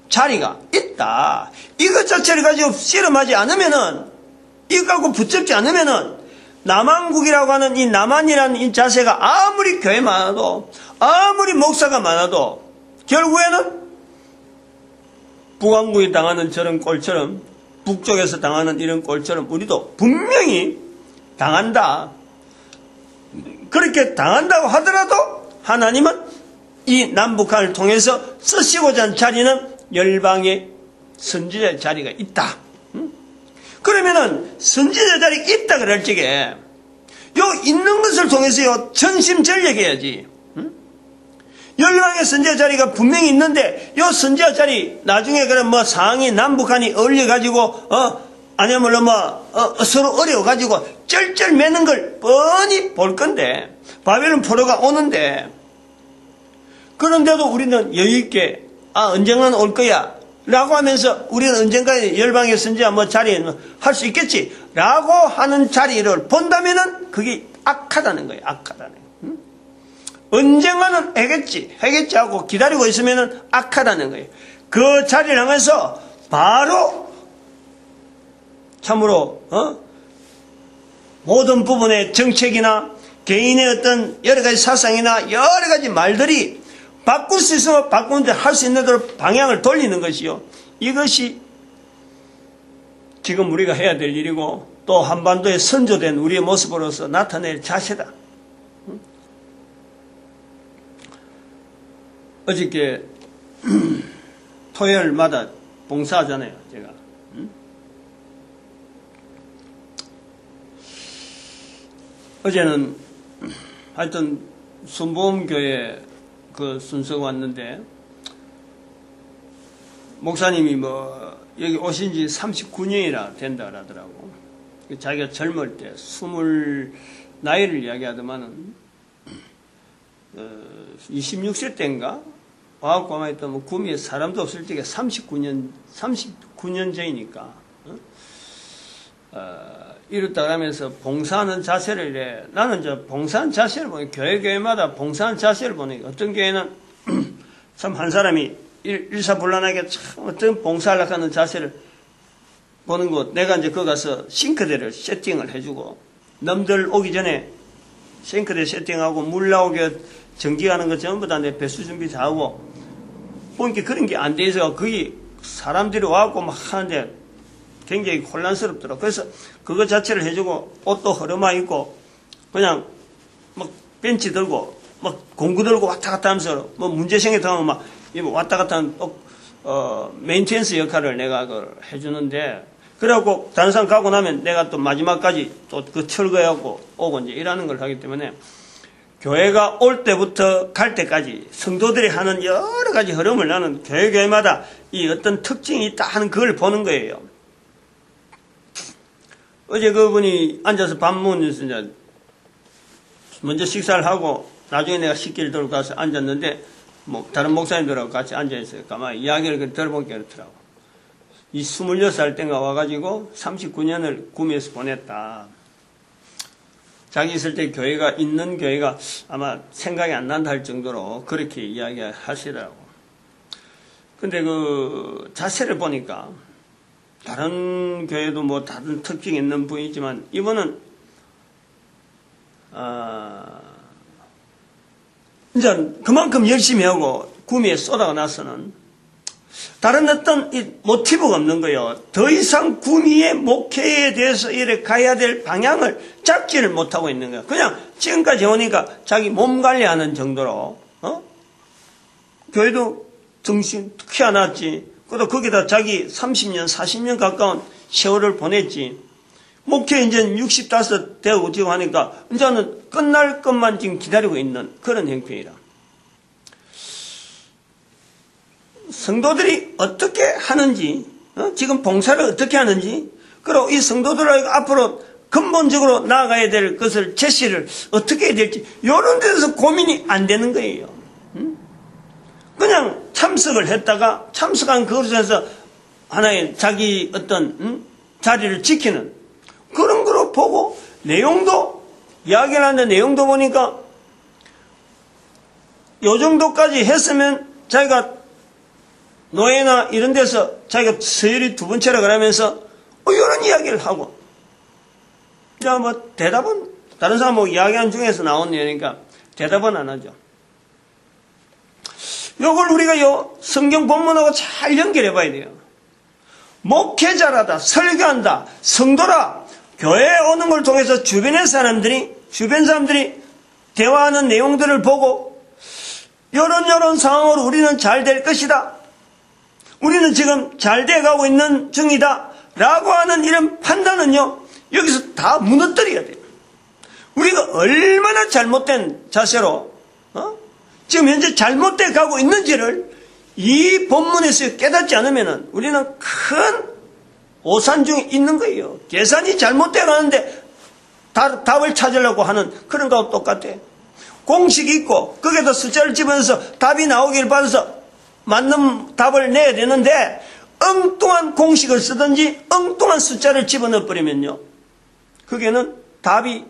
자리가 있다. 이것 자체를 가지고 실험하지 않으면은, 이거 갖고 붙잡지 않으면은, 남한국이라고 하는 이 남한이라는 이 자세가 아무리 교회 많아도, 아무리 목사가 많아도, 결국에는 북한국이 당하는 저런 꼴처럼, 북쪽에서 당하는 이런 꼴처럼 우리도 분명히 당한다. 그렇게 당한다고 하더라도 하나님은 이 남북한을 통해서 쓰시고자 한 자리는 열방의 선지자의 자리가 있다. 그러면은 선지자 자리가 있다 그럴 적에 요 있는 것을 통해서요 전심전력해야지. 열방의 선지자 자리가 분명히 있는데 요 선지자 자리 나중에 그럼 뭐 상황이 남북한이 어울려가지고 아니면 서로 어려워가지고 쩔쩔 매는 걸 뻔히 볼 건데 바벨론 포로가 오는데 그런데도 우리는 여유있게 언젠가는 올 거야 라고 하면서 우리는 언젠가 열방의 선지자 뭐 자리에 할 수 있겠지 라고 하는 자리를 본다면은 그게 악하다는 거예요. 악하다는 거예요. 언젠가는 해겠지 하고 기다리고 있으면은 악하다는 거예요. 그 자리를 향해서 바로 참으로 모든 부분의 정책이나 개인의 어떤 여러 가지 사상이나 여러 가지 말들이 바꿀 수 있으면 바꾸는데 할 수 있는 대로 방향을 돌리는 것이요. 이것이 지금 우리가 해야 될 일이고 또 한반도에 선조된 우리의 모습으로서 나타낼 자세다. 어저께 토요일마다 봉사하잖아요. 제가. 어제는 하여튼 순복음교회 그 순서가 왔는데 목사님이 뭐 여기 오신 지 39년이나 된다 그러더라고. 자기가 젊을 때 20 나이를 이야기하더만은 26세 때인가 와갖고 아마 했던 뭐 구미에 사람도 없을 때가 39년 전이니까 이렇다 하면서 봉사하는 자세를 해. 나는 저 봉사하는 자세를 보니 교회마다 봉사하는 자세를 보니 어떤 교회는 참 한 사람이 일사불란하게 참 어떤 봉사하려고 하는 자세를 보는 것. 내가 이제 거기 가서 싱크대를 세팅을 해주고 남들 오기 전에 싱크대 세팅하고 물 나오게 전기하는 거 전부 다 내 배수 준비 다 하고 보니까 그런 게 안 돼 있어. 거기 사람들이 와갖고 막 하는데 굉장히 혼란스럽더라고. 그래서 그거 자체를 해주고 옷도 허름하 입고 그냥 막 벤치 들고 막 공구 들고 왔다 갔다 하면서 뭐 문제 생겼다면 막 왔다 갔다 하는 메인텐스 역할을 내가 그걸 해주는데 그래갖고 다른 사람 가고 나면 내가 또 마지막까지 또 그 철거해갖고 오고 이제 일하는 걸 하기 때문에 교회가 올 때부터 갈 때까지 성도들이 하는 여러 가지 흐름을 나는 교회마다 이 어떤 특징이 있다 하는 그걸 보는 거예요. 어제 그분이 앉아서 밥 먹으면서 이제 먼저 식사를 하고 나중에 내가 식기를 들고 가서 앉았는데 뭐 다른 목사님들하고 같이 앉아있어요. 가만히 이야기를 들어보니까 그렇더라고. 이 26살 때가 와가지고 39년을 구미에서 보냈다. 자기 있을 때 교회가 있는 교회가 아마 생각이 안 난다 할 정도로 그렇게 이야기하시더라고. 근데 그 자세를 보니까 다른 교회도 뭐 다른 특징이 있는 분이지만 이분은 이제 그만큼 열심히 하고 구미에 쏟아가 나서는 다른 어떤 이 모티브가 없는 거예요. 더 이상 구미의 목회에 대해서 이렇게 가야 될 방향을 잡지를 못하고 있는 거예요. 그냥 지금까지 오니까 자기 몸 관리하는 정도로 교회도 정신 희한하지. 그래도 거기다 자기 30년 40년 가까운 세월을 보냈지. 목회 이제 65 되고 지금 하니까 이제는 끝날 것만 지금 기다리고 있는 그런 형편이라. 성도들이 어떻게 하는지, 지금 봉사를 어떻게 하는지, 그리고 이 성도들 앞으로 근본적으로 나아가야 될 것을 제시를 어떻게 해야 될지 이런 데서 고민이 안 되는 거예요. 그냥 참석을 했다가 참석한 그것에서 하나의 자기 어떤 자리를 지키는 그런 거로 보고 내용도 이야기를 하는데 내용도 보니까 요 정도까지 했으면 자기가 노예나 이런 데서 자기가 서열이 두 번째라 그러면서 이런 이야기를 하고 이제 뭐 대답은 다른 사람 뭐 이야기하는 중에서 나온 내용이니까 대답은 안 하죠. 요걸 우리가 요 성경 본문하고 잘 연결해 봐야 돼요. 목회자라다, 설교한다, 성도라, 교회에 오는 걸 통해서 주변 사람들이 대화하는 내용들을 보고 이런 상황으로 우리는 잘 될 것이다. 우리는 지금 잘 돼가고 있는 중이다. 라고 하는 이런 판단은요, 여기서 다 무너뜨려야 돼요. 우리가 얼마나 잘못된 자세로, 지금 현재 잘못돼 가고 있는지를 이 본문에서 깨닫지 않으면 우리는 큰 오산 중에 있는 거예요. 계산이 잘못돼 가는데 답을 찾으려고 하는 그런 거하고 똑같아. 공식이 있고 거기에다 숫자를 집어넣어서 답이 나오길 받아서 맞는 답을 내야 되는데 엉뚱한 공식을 쓰든지 엉뚱한 숫자를 집어넣어 버리면요, 거기에는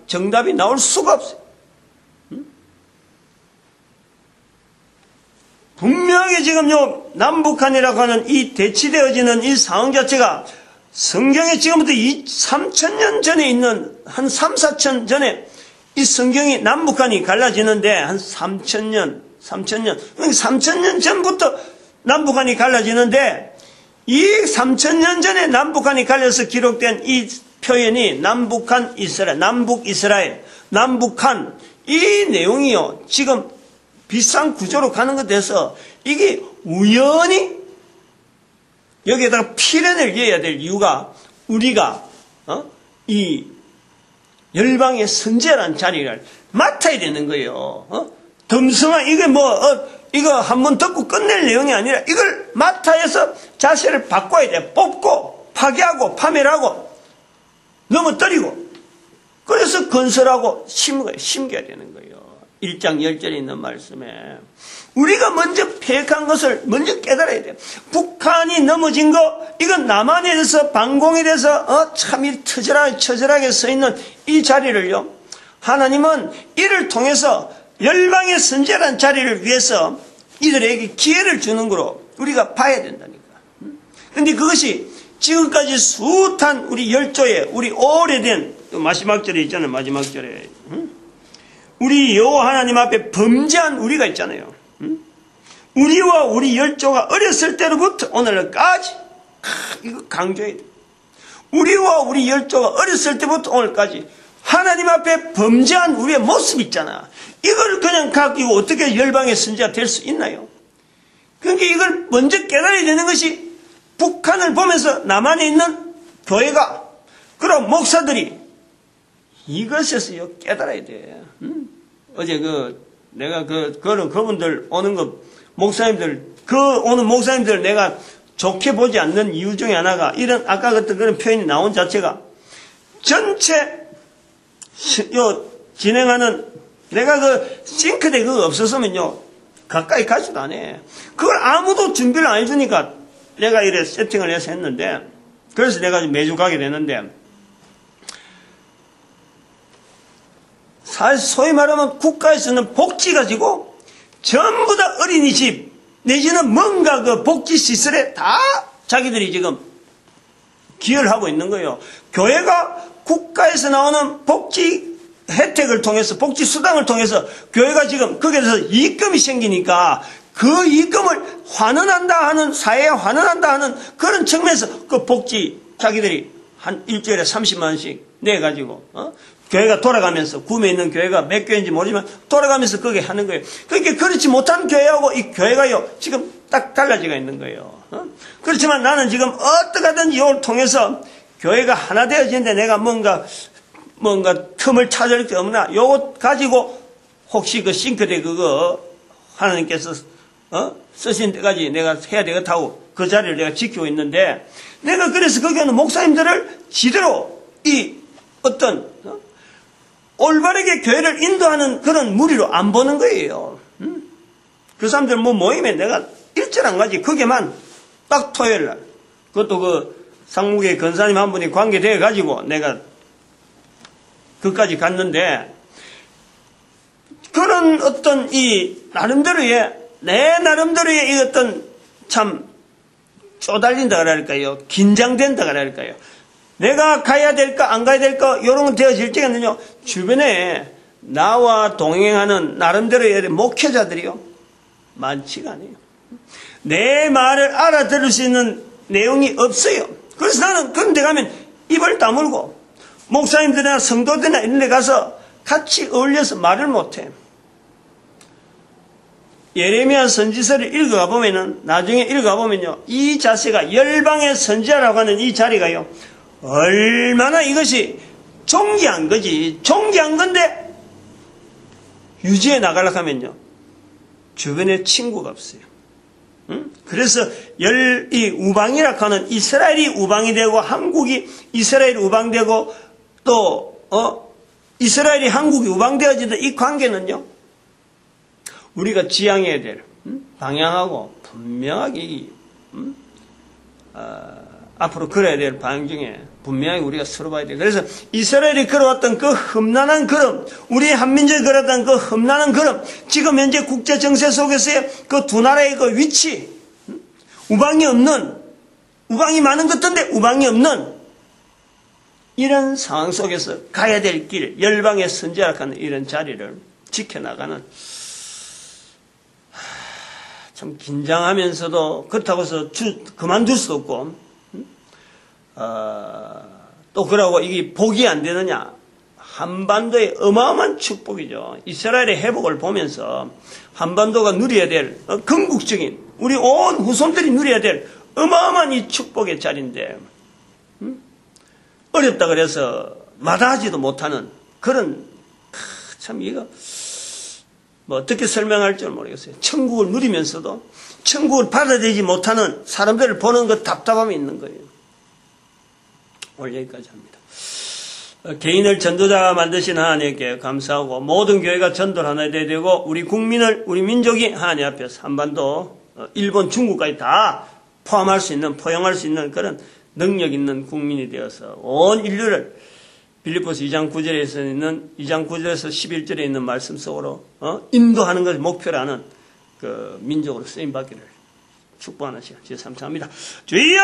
정답이 나올 수가 없어요. 분명히 지금요, 남북한이라고 하는 이 대치되어지는 이 상황 자체가 성경에 지금부터 3,000년 전에 있는 한 3, 4천 전에 이 성경이 남북한이 갈라지는데 한 3,000년 3,000년 전부터 남북한이 갈라지는데 이 3,000년 전에 남북한이 갈려서 기록된 이 표현이 남북한 이스라엘, 남북 이스라엘, 남북한 이 내용이요, 지금 비슷한 구조로 가는 것 돼서 이게 우연히 여기에다가 필연을 이어야 될 이유가 우리가 이 열방의 선제란 자리를 맡아야 되는 거예요. 덤성한 이게 이거 한번 듣고 끝낼 내용이 아니라 이걸 맡아서 자세를 바꿔야 돼. 뽑고 파괴하고 파멸하고 넘어뜨리고 그래서 건설하고 심겨야 되는 거예요. 1장 10절에 있는 말씀에 우리가 먼저 폐역한 것을 먼저 깨달아야 돼요. 북한이 넘어진 거 이건 남한에 대해서 반공에 대해서 참 처절하게 서 있는 이 자리를요, 하나님은 이를 통해서 열방의 선제란 자리를 위해서 이들에게 기회를 주는 거로 우리가 봐야 된다니까. 근데 그것이 지금까지 숱한 우리 열조에 우리 오래된 마지막 절에 있잖아요. 마지막 절에 우리 여호와 하나님 앞에 범죄한 우리가 있잖아요. 우리와 우리 열조가 어렸을 때로부터 오늘까지 이거 강조해야 돼. 우리와 우리 열조가 어렸을 때부터 오늘까지 하나님 앞에 범죄한 우리의 모습 있잖아. 이걸 그냥 가지고 어떻게 열방의 선지자가 될 수 있나요? 그러니까 이걸 먼저 깨달아야 되는 것이 북한을 보면서 남한에 있는 교회가, 그럼 목사들이 이것에서요 깨달아야 돼. 어제 내가 그분들 오는 거 목사님들 오는 목사님들 내가 좋게 보지 않는 이유 중에 하나가 이런 아까 같은 그런 표현이 나온 자체가 전체 진행하는 내가 싱크대 그거 없었으면요 가까이 가지도 안 해. 그걸 아무도 준비를 안 해주니까 내가 이래 세팅을 해서 했는데, 그래서 내가 매주 가게 되는데 소위 말하면 국가에서는 복지 가지고 전부 다 어린이집 내지는 뭔가 그 복지 시설에 다 자기들이 지금 기여를 하고 있는 거예요. 교회가 국가에서 나오는 복지 혜택을 통해서, 복지 수당을 통해서 교회가 지금 거기에서 이익금이 생기니까 그 이익금을 환원한다 하는, 사회에 환원한다 하는 그런 측면에서 그 복지 자기들이 한 일주일에 30만 원씩 내가지고, 교회가 돌아가면서, 구매 있는 교회가 몇 교회인지 모르지만 돌아가면서 그게 하는 거예요. 그렇게 그렇지 못한 교회하고 이 교회가요, 지금 딱 달라지가 있는 거예요. 그렇지만 나는 지금 어떻게 하든지 이걸 통해서 교회가 하나 되어지는데 내가 뭔가 틈을 찾을 게 없나? 요거 가지고 혹시 그 싱크대 그거 하나님께서 쓰신 때까지 내가 해야 되겠다고 그 자리를 내가 지키고 있는데, 내가 그래서 거기 오는 목사님들을 제대로 이 어떤 올바르게 교회를 인도하는 그런 무리로 안 보는 거예요. 그 사람들 뭐 모임에 내가 일절 안 가지. 그게만 딱 토요일 날, 그것도 그 상무계 권사님 한 분이 관계되어 가지고 내가 그까지 갔는데, 그런 어떤 이 나름대로의, 내 나름대로의 이 어떤 참 쪼달린다 그럴까요? 긴장된다 그럴까요? 내가 가야 될까 안 가야 될까 이런 건 되어질 때는요, 주변에 나와 동행하는 나름대로의 목회자들이요 많지가 않아요. 내 말을 알아들을 수 있는 내용이 없어요. 그래서 나는 그런 데 가면 입을 다물고 목사님들이나 성도들이나 이런 데 가서 같이 어울려서 말을 못해. 예레미야 선지서를 읽어가 보면은, 나중에 읽어가 보면요, 이 자세가 열방의 선지자라고 하는 이 자리가요, 얼마나 이것이 존귀한 거지. 존귀한 건데 유지해 나가려고 하면요, 주변에 친구가 없어요. 그래서 이 우방이라고 하는, 이스라엘이 우방이 되고 한국이 이스라엘이 우방되고 또 이스라엘이 한국이 우방되어지는 이 관계는요, 우리가 지향해야 될 방향하고 분명하게 앞으로 걸어야 될 방향 중에 분명하게 우리가 서로 봐야 돼요. 그래서 이스라엘이 걸어왔던 그 험난한 걸음, 우리 한민족이 걸어왔던 그 험난한 걸음, 지금 현재 국제 정세 속에서의 그 두 나라의 그 위치, 우방이 없는, 우방이 많은 것 같은데 우방이 없는 이런 상황 속에서 가야 될 길, 열방의 선지자라고 하는 이런 자리를 지켜나가는, 참 긴장하면서도 그렇다고 해서 그만둘 수도 없고, 또 그러고 이게 복이 안 되느냐? 한반도의 어마어마한 축복이죠. 이스라엘의 회복을 보면서 한반도가 누려야 될 건국적인, 우리 온 후손들이 누려야 될 어마어마한 이 축복의 자리인데, 어렵다 그래서 마다하지도 못하는 그런, 참 이거 뭐 어떻게 설명할 줄 모르겠어요. 천국을 누리면서도 천국을 받아들이지 못하는 사람들을 보는 그 답답함이 있는 거예요. 오늘 여기까지 합니다. 개인을 전도자가 만드신 하나님께 감사하고, 모든 교회가 전도를 하나 돼야 되고, 우리 국민을, 우리 민족이 하나님 앞에서 한반도, 일본, 중국까지 다 포함할 수 있는, 포용할 수 있는 그런 능력 있는 국민이 되어서 온 인류를 빌립보서 2장 9절에서 있는, 2장 9절에서 11절에 있는 말씀 속으로 인도하는 것을 목표로 하는 그 민족으로 쓰임받기를 축복하는 시간, 주여 감사합니다. 주여!